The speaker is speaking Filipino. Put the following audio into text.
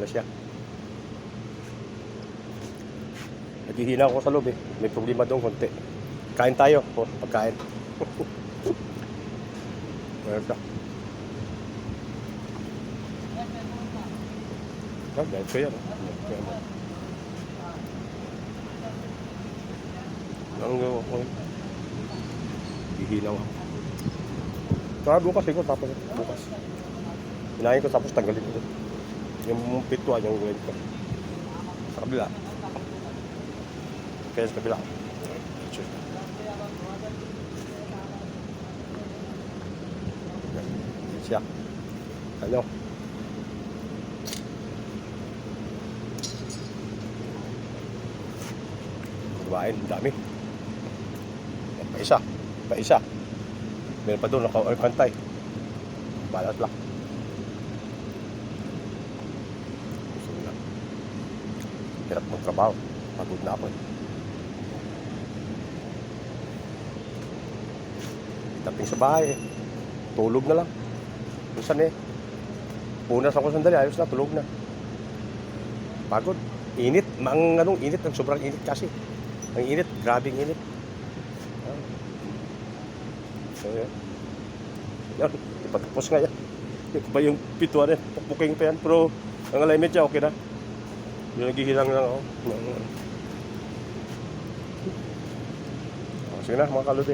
na siya. Naghihina ako sa loob eh. May problema doon konti. Kain tayo. O, pagkain. Meron siya. Dahil ko yan. Ang gawa ko. Hihinaw ako. Saka bukas ko, tapos bukas. Hinahin ko tapos tanggalin ko. Yung pituan, yung gawin ko. Sa kabila. Kaya sa kabila. Siya. Ano? Kumain, dami. Pa isa. Meron pa doon, nakapantay. Balat lang. Hirap magtrabaho. Pagod na ako eh. Taping sa bahay eh. Tulog na lang. Minsan eh. Punas ako sandali, ayos na, tulog na. Pagod. Init. Init. Ang sobrang init kasi. Ang init. Grabing init. So yan. Yan. Ipatapos nga yan. Ito pa yung pituan eh. Pukpuking pa yan. Pero ang alignment niya okay na. Yung naghihilang lang ako. Sige na mga kaludi.